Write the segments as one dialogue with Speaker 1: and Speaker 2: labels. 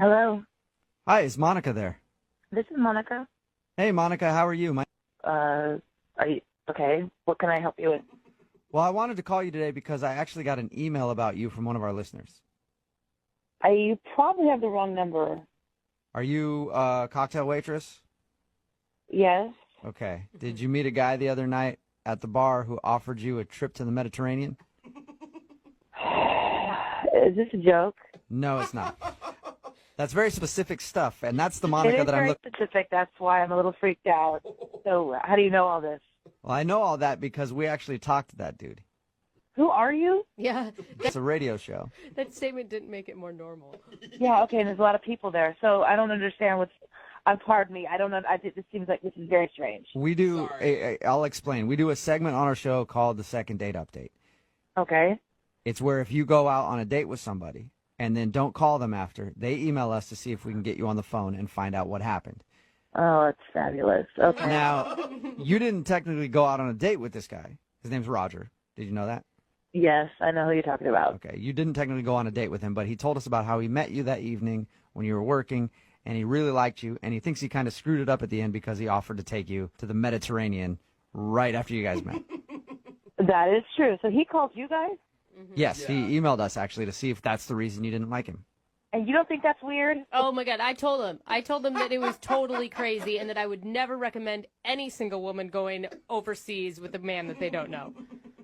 Speaker 1: Hello.
Speaker 2: Hi, is Monica there?
Speaker 1: This is Monica.
Speaker 2: Hey, Monica, how are you?
Speaker 1: Are you okay? What can I help you with?
Speaker 2: Well, I wanted to call you today because I actually got an email about you from one of our listeners.
Speaker 1: You probably have the wrong number.
Speaker 2: Are you a cocktail waitress?
Speaker 1: Yes.
Speaker 2: Okay. Did you meet a guy the other night at the bar who offered you a trip to the Mediterranean?
Speaker 1: Is this a joke?
Speaker 2: No, it's not. That's very specific stuff, and that's the Monica that I'm looking.
Speaker 1: It is very specific. That's why I'm a little freaked out. So, how do you know all this?
Speaker 2: Well, I know all that because we actually talked to that dude.
Speaker 1: Who are you?
Speaker 3: Yeah.
Speaker 2: It's a radio show.
Speaker 3: That statement didn't make it more normal.
Speaker 1: Yeah. Okay. And there's a lot of people there, so I don't understand what's. Pardon me. I don't know. This seems like this is very strange.
Speaker 2: We do. I'll explain. We do a segment on our show called the Second Date Update.
Speaker 1: Okay.
Speaker 2: It's where if you go out on a date with somebody and then don't call them after, they email us to see if we can get you on the phone and find out what happened.
Speaker 1: Oh, that's fabulous. Okay.
Speaker 2: Now, you didn't technically go out on a date with this guy. His name's Roger. Did you know that?
Speaker 1: Yes, I know who you're talking about.
Speaker 2: Okay. You didn't technically go on a date with him, but he told us about how he met you that evening when you were working, and he really liked you, and he thinks he kind of screwed it up at the end because he offered to take you to the Mediterranean right after you guys met.
Speaker 1: That is true. So he called you guys?
Speaker 3: Mm-hmm.
Speaker 2: Yes, he emailed us actually to see if that's the reason you didn't like him.
Speaker 1: And you don't think that's weird?
Speaker 3: Oh my God, I told him that it was totally crazy and that I would never recommend any single woman going overseas with a man that they don't know.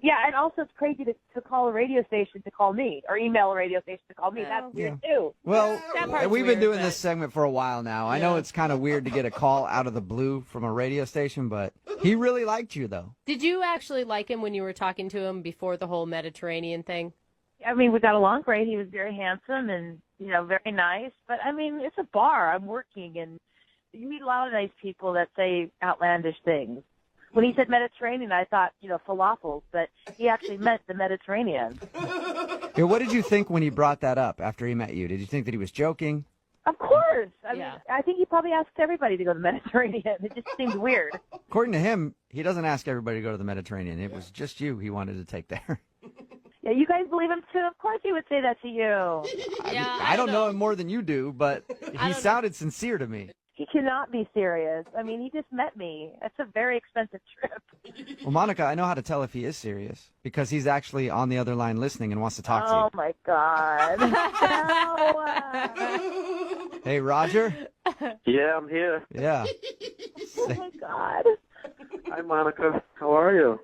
Speaker 1: Yeah, and also it's crazy to call a radio station to call me or email a radio station to call me. That's weird too.
Speaker 2: Well,
Speaker 3: That part's
Speaker 2: we've been
Speaker 3: weird,
Speaker 2: doing this segment for a while now. I know it's kind of weird to get a call out of the blue from a radio station, but he really liked you, though.
Speaker 3: Did you actually like him when you were talking to him before the whole Mediterranean thing?
Speaker 1: I mean, we got along great. He was very handsome and, very nice. But, I mean, it's a bar. I'm working, and you meet a lot of nice people that say outlandish things. When he said Mediterranean, I thought, falafels, but he actually meant the Mediterranean.
Speaker 2: Yeah, what did you think when he brought that up after he met you? Did you think that he was joking?
Speaker 1: Of course. I mean,
Speaker 3: Yeah.
Speaker 1: I think he probably asked everybody to go to the Mediterranean. It just seemed weird.
Speaker 2: According to him, he doesn't ask everybody to go to the Mediterranean. It was just you he wanted to take there.
Speaker 1: Yeah, you guys believe him too? Of course he would say that to you.
Speaker 3: Yeah,
Speaker 2: I don't know him more than you do, but he
Speaker 3: don't
Speaker 2: sounded sincere to me.
Speaker 1: He cannot be serious. I mean, he just met me. That's a very expensive trip.
Speaker 2: Well, Monica, I know how to tell if he is serious because he's actually on the other line listening and wants to talk to you.
Speaker 1: Oh, my God. No.
Speaker 2: Hey, Roger?
Speaker 4: Yeah, I'm here.
Speaker 2: Yeah.
Speaker 1: Oh, my God.
Speaker 4: Hi, Monica. How are you?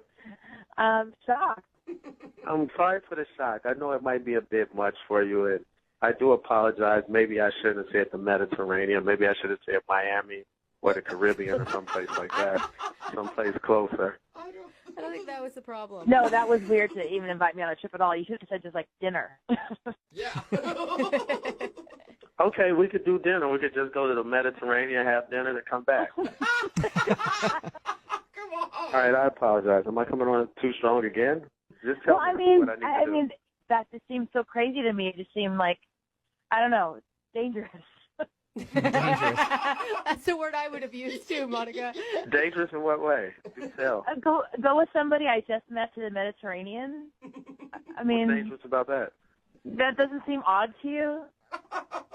Speaker 1: I'm shocked.
Speaker 4: I'm sorry for the shock. I know it might be a bit much for you, and I do apologize. Maybe I shouldn't have said the Mediterranean. Maybe I should have said Miami or the Caribbean or someplace like that, someplace closer.
Speaker 3: I don't think that was the problem.
Speaker 1: No, that was weird to even invite me on a trip at all. You should have said just like dinner.
Speaker 4: Okay, we could do dinner. We could just go to the Mediterranean, have dinner, and come back. All right, I apologize. Am I coming on too strong again? Just tell
Speaker 1: Well,
Speaker 4: me what I need to do.
Speaker 1: mean, that just seemed so crazy to me. It just seemed like, I don't know, dangerous.
Speaker 2: Dangerous.
Speaker 3: That's the word I would have used too, Monica.
Speaker 4: Dangerous in what way? Do tell.
Speaker 1: Go with somebody I just met to the Mediterranean. I mean,
Speaker 4: What's dangerous about that?
Speaker 1: that doesn't seem odd to you.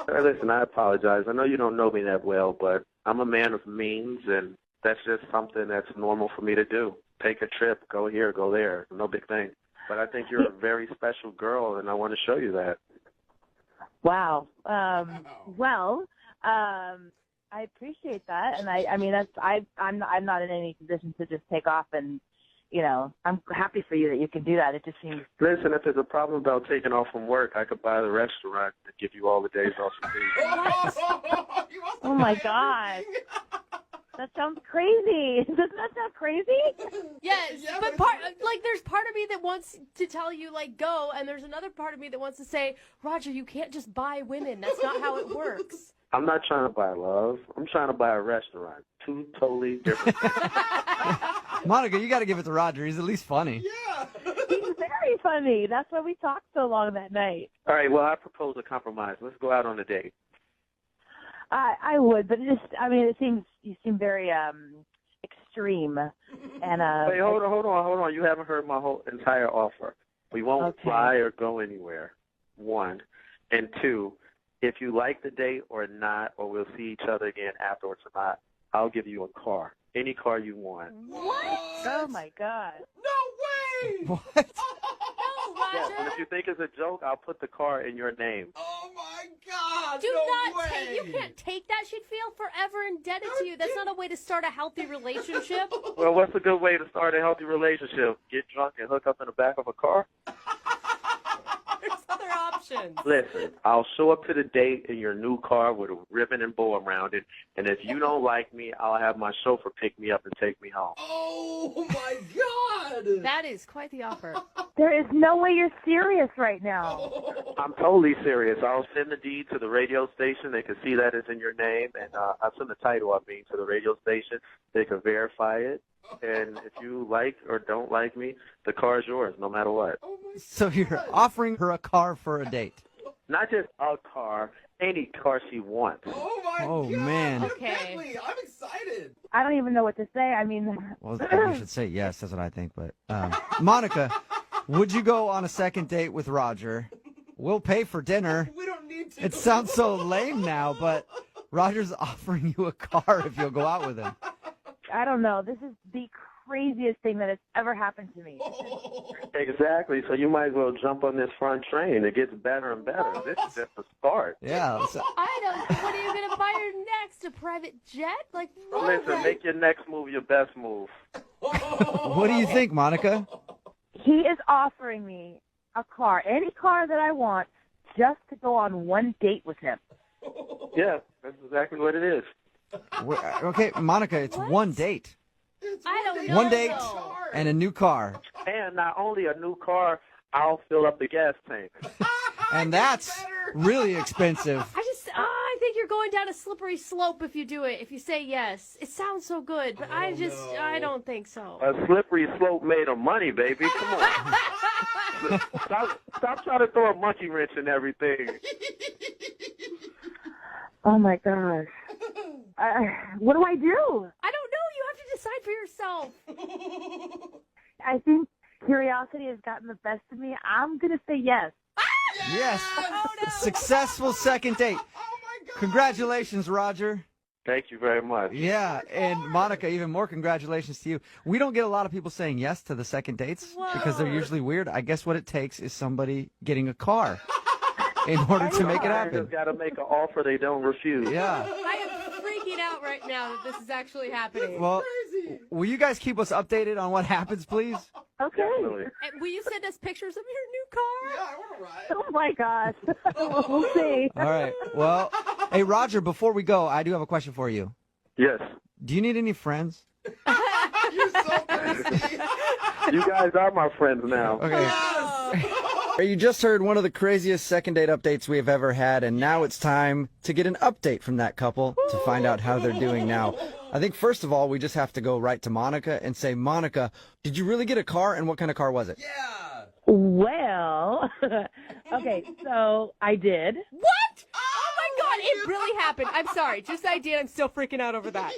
Speaker 4: Listen, I apologize. I know you don't know me that well, but I'm a man of means, and that's just something that's normal for me to do. Take a trip, go here, go there. No big thing. But I think you're a very special girl, and I want to show you that.
Speaker 1: Wow. I appreciate that, and I mean I'm not in any position to just take off, and I'm happy for you that you can do that. It just seems.
Speaker 4: Listen, if there's a problem about taking off from work, I could buy the restaurant and give you all the days off from leave.
Speaker 1: Oh my God. That sounds crazy. Doesn't that sound crazy?
Speaker 3: Yes, but there's part of me that wants to tell you, go, and there's another part of me that wants to say, Roger, you can't just buy women. That's not how it works.
Speaker 4: I'm not trying to buy love. I'm trying to buy a restaurant. Two totally different things.
Speaker 2: Monica, you got to give it to Roger. He's at least funny.
Speaker 1: He's very funny. That's why we talked so long that night.
Speaker 4: All right, well, I propose a compromise. Let's go out on a date.
Speaker 1: I would, but you seem very extreme. And
Speaker 4: Wait, hold on. You haven't heard my whole entire offer. We won't fly or go anywhere. One. And two, if you like the date or not, or we'll see each other again afterwards or not, I'll give you a car. Any car you want.
Speaker 3: What?
Speaker 1: Oh my God.
Speaker 5: No way!
Speaker 2: What?
Speaker 3: No,
Speaker 4: Yes, and
Speaker 3: Roger.
Speaker 4: if you think it's a joke, I'll put the car in your name.
Speaker 5: Oh my God!
Speaker 3: Do
Speaker 5: no
Speaker 3: not
Speaker 5: way!
Speaker 3: take. You can't take that. She'd feel forever indebted to you. That's not a way to start a healthy relationship.
Speaker 4: Well, what's a good way to start a healthy relationship? Get drunk and hook up in the back of a car?
Speaker 3: There's other options.
Speaker 4: Listen, I'll show up to the date in your new car with a ribbon and bow around it, and if you don't like me, I'll have my chauffeur pick me up and take me home.
Speaker 5: Oh my God!
Speaker 3: That is quite the offer.
Speaker 1: There is no way you're serious right now.
Speaker 4: I'm totally serious. I'll send the deed to the radio station. They can see that it's in your name, and I'll send the title, to the radio station. They can verify it, and if you like or don't like me, the car is yours, no matter what.
Speaker 2: So you're offering her a car for a date.
Speaker 4: Not just a car, any car she wants.
Speaker 5: Oh my
Speaker 2: Oh,
Speaker 5: God!
Speaker 2: man.
Speaker 3: Okay.
Speaker 5: Bentley, I'm excited.
Speaker 1: I don't even know what to say. I mean,
Speaker 2: Well, you should say yes. That's what I think. But Monica, would you go on a second date with Roger? We'll pay for dinner.
Speaker 5: We don't need to.
Speaker 2: It sounds so lame now, but Roger's offering you a car if you'll go out with him.
Speaker 1: I don't know. This is the craziest thing that has ever happened to me.
Speaker 4: Exactly. So you might as well jump on this front train. It gets better and better. This is just the start.
Speaker 2: Yeah. So,
Speaker 3: I don't. What are you gonna buy her next? A private jet? Like what?
Speaker 4: Listen, make your next move your best move.
Speaker 2: what do you think, Monica?
Speaker 1: He is offering me a car, any car that I want, just to go on one date with him.
Speaker 4: Yeah, that's exactly what it is.
Speaker 2: Okay, Monica, it's one date
Speaker 3: I don't know.
Speaker 2: One date.
Speaker 3: though.
Speaker 2: and a new car.
Speaker 4: And not only a new car, I'll fill up the gas tank.
Speaker 2: And that's really expensive.
Speaker 3: I think you're going down a slippery slope if you do it. If you say yes, it sounds so good, but I don't think so.
Speaker 4: A slippery slope made of money, baby. Come on. Stop trying to throw a monkey wrench in everything.
Speaker 1: Oh my gosh. What do I do?
Speaker 3: I don't know. You have to decide for yourself.
Speaker 1: I think curiosity has gotten the best of me. I'm going to say yes.
Speaker 2: Yes.
Speaker 3: Oh, no.
Speaker 2: Successful second date. Congratulations, Roger.
Speaker 4: Thank you very much.
Speaker 2: Yeah, and Monica, even more congratulations to you. We don't get a lot of people saying yes to the second dates because they're usually weird. I guess what it takes is somebody getting a car in order to make it
Speaker 4: You
Speaker 2: happen.
Speaker 4: just got to make an offer they don't refuse.
Speaker 2: Yeah.
Speaker 3: I am freaking out right now that this is actually happening.
Speaker 2: Well, will you guys keep us updated on what happens, please?
Speaker 1: Okay.
Speaker 4: Definitely.
Speaker 3: And will you send us pictures of your new car?
Speaker 5: Yeah, I want to ride.
Speaker 1: Oh my gosh. We'll see.
Speaker 2: All right. Well, hey, Roger, before we go, I do have a question for you.
Speaker 4: Yes.
Speaker 2: Do you need any friends?
Speaker 5: You're so crazy.
Speaker 4: You guys are my friends now.
Speaker 2: Okay. You just heard one of the craziest second date updates we have ever had, and now it's time to get an update from that couple to find out how they're doing now. I think, first of all, we just have to go right to Monica and say, Monica, did you really get a car, and what kind of car was it?
Speaker 5: Yeah.
Speaker 1: Well, okay, so I did.
Speaker 3: What? Oh my God! It really happened. I'm sorry. Just the idea. I'm still freaking out over that.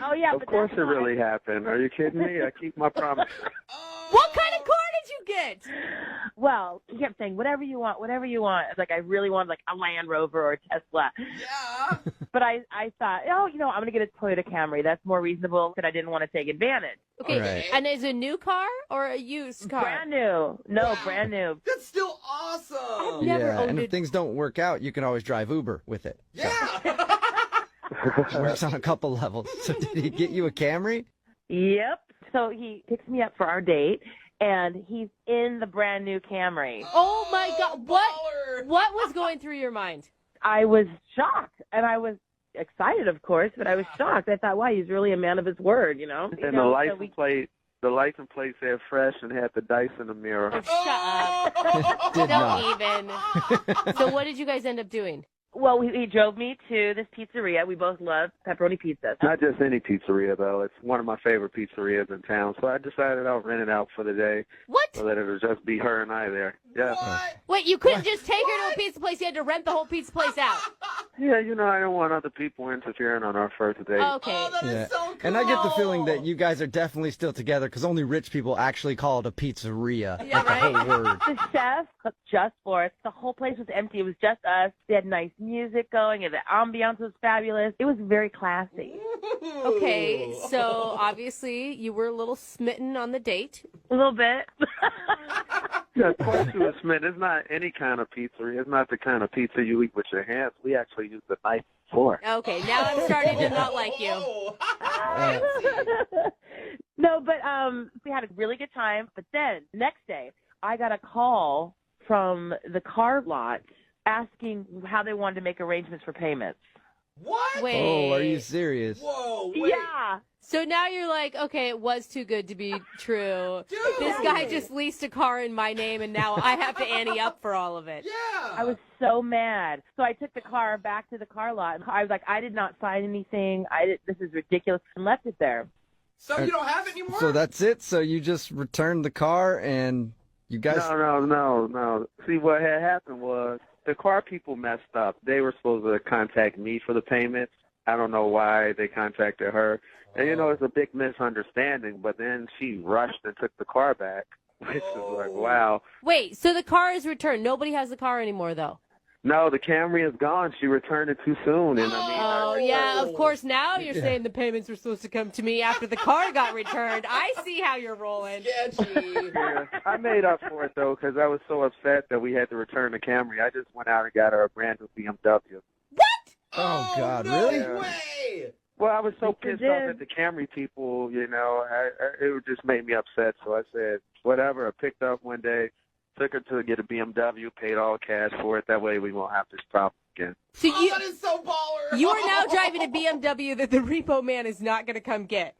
Speaker 1: Oh yeah,
Speaker 4: Of
Speaker 1: but
Speaker 4: course
Speaker 1: that's
Speaker 4: it
Speaker 1: fine.
Speaker 4: really happened. Are you kidding me? I keep my promise.
Speaker 3: What kind of car did you get?
Speaker 1: Well, he kept saying whatever you want, whatever you want. It's like I really wanted like a Land Rover or a Tesla.
Speaker 5: Yeah.
Speaker 1: But I thought, oh, I'm gonna get a Toyota Camry. That's more reasonable. But I didn't want to take advantage.
Speaker 3: Okay,
Speaker 2: Right.
Speaker 3: and is it a new car or a used car?
Speaker 1: Brand new. No, brand new.
Speaker 5: That's still awesome.
Speaker 3: Never
Speaker 2: Yeah,
Speaker 3: owned
Speaker 2: and
Speaker 3: it.
Speaker 2: if things don't work out, you can always drive Uber with it.
Speaker 5: Yeah.
Speaker 2: It works on a couple levels. So did he get you a Camry?
Speaker 1: Yep. So he picks me up for our date, and he's in the brand new Camry.
Speaker 3: Oh my God! What?
Speaker 5: Baller.
Speaker 3: What was going through your mind?
Speaker 1: I was shocked, and I was excited, of course, but I was shocked. I thought, wow, he's really a man of his word, you know.
Speaker 4: And the license plate said fresh and had the dice in the mirror.
Speaker 3: Shut up!
Speaker 2: Did
Speaker 3: Don't
Speaker 2: not.
Speaker 3: even. So what did you guys end up doing?
Speaker 1: Well, he drove me to this pizzeria. We both love pepperoni pizza.
Speaker 4: Not just any pizzeria, though. It's one of my favorite pizzerias in town. So I decided I'll rent it out for the day
Speaker 3: What?
Speaker 4: so that it'll just be her and I there. Yeah.
Speaker 5: What?
Speaker 3: Wait, you couldn't just take her to a pizza place. You had to rent the whole pizza place out.
Speaker 4: Yeah, I don't want other people interfering on our first date.
Speaker 3: Okay.
Speaker 5: Oh, that is
Speaker 2: Yeah.
Speaker 5: so cool.
Speaker 2: And I get the feeling that you guys are definitely still together because only rich people actually call it a pizzeria.
Speaker 3: Yeah,
Speaker 2: like the whole word.
Speaker 1: The chef cooked just for us. The whole place was empty. It was just us. They had nice music going, and the ambiance was fabulous. It was very classy.
Speaker 3: Okay, so obviously you were a little smitten on the date.
Speaker 1: A little bit.
Speaker 4: Yeah, of course you was Smith. It's not any kind of pizzeria. It's not the kind of pizza you eat with your hands. We actually use the knife and fork.
Speaker 3: Okay, now I'm starting to not like you.
Speaker 1: No, but we had a really good time. But then next day, I got a call from the car lot asking how they wanted to make arrangements for payments.
Speaker 5: What?
Speaker 3: Wait.
Speaker 2: Oh, are you serious?
Speaker 5: Whoa, wait.
Speaker 1: Yeah.
Speaker 3: So now you're like, okay, it was too good to be true.
Speaker 5: Dude.
Speaker 3: This guy just leased a car in my name, and now I have to ante up for all of it.
Speaker 5: Yeah.
Speaker 1: I was so mad. So I took the car back to the car lot. And I was like, I did not sign anything. This is ridiculous. And left it there.
Speaker 5: So you don't have it anymore?
Speaker 2: So that's it? So you just returned the car and you guys...
Speaker 4: No. See, what had happened was the car people messed up. They were supposed to contact me for the payments. I don't know why they contacted her. And, it's a big misunderstanding, but then she rushed and took the car back, which is like, wow.
Speaker 3: Wait, so the car is returned. Nobody has the car anymore, though.
Speaker 4: No, the Camry is gone. She returned it too soon. And
Speaker 3: Oh, yeah, of course. Now you're saying the payments were supposed to come to me after the car got returned. I see how you're rolling.
Speaker 5: Sketchy.
Speaker 4: Yeah, I made up for it, though, because I was so upset that we had to return the Camry. I just went out and got her a brand new BMW.
Speaker 2: Oh, God,
Speaker 5: no
Speaker 2: really?
Speaker 5: way.
Speaker 4: Well, I was so
Speaker 1: You
Speaker 4: pissed
Speaker 1: did.
Speaker 4: off at the Camry people, it just made me upset. So I said, whatever. I picked up one day, took her to get a BMW, paid all cash for it. That way we won't have this problem again.
Speaker 3: So
Speaker 5: Oh, that is so baller.
Speaker 3: you are now driving a BMW that the repo man is not going to come get.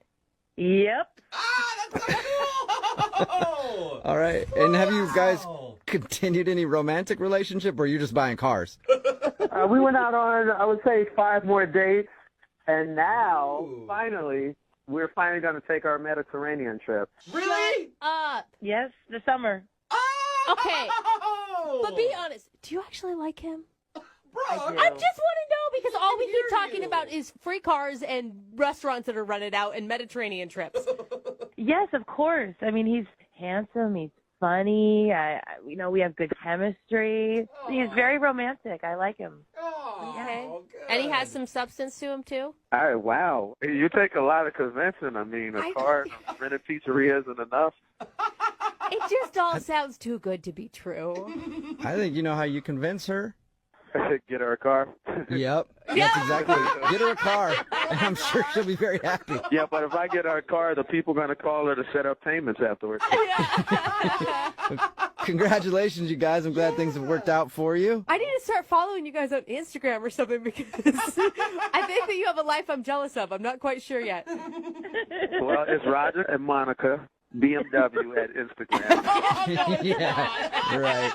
Speaker 1: Yep.
Speaker 5: Ah, that's so cool.
Speaker 2: All right. And have you guys
Speaker 5: Wow.
Speaker 2: continued any romantic relationship or are you just buying cars?
Speaker 4: We went out on, I would say, 5 more dates. And now,
Speaker 5: Ooh.
Speaker 4: finally, we're finally going to take our Mediterranean trip.
Speaker 5: Really?
Speaker 3: Up.
Speaker 1: Yes, the summer.
Speaker 5: Oh!
Speaker 3: Okay. But be honest, do you actually like him?
Speaker 5: Bro,
Speaker 1: I do.
Speaker 3: I just want to know because all we keep
Speaker 5: hear
Speaker 3: talking
Speaker 5: you.
Speaker 3: about is free cars and restaurants that are rented out and Mediterranean trips.
Speaker 1: Yes, of course. I mean, he's handsome. He's funny. We have good chemistry. He's very romantic. I like him.
Speaker 5: Oh,
Speaker 3: Okay.
Speaker 5: good.
Speaker 3: And he has some substance to him too.
Speaker 4: Wow. You take a lot of convincing. I mean, a car and rented pizzeria isn't enough.
Speaker 3: It just all sounds too good to be true.
Speaker 2: I think you know how you convince her.
Speaker 4: Get her a car.
Speaker 2: Yep. That's exactly. Get her a car, and I'm sure she'll be very happy.
Speaker 4: Yeah, but if I get her a car, the people going to call her to set up payments afterwards.
Speaker 2: Congratulations, you guys. I'm glad things have worked out for you.
Speaker 3: I need to start following you guys on Instagram or something because I think that you have a life I'm jealous of. I'm not quite sure yet.
Speaker 4: Well, it's Roger and Monica, BMW at Instagram.
Speaker 2: Yeah, right.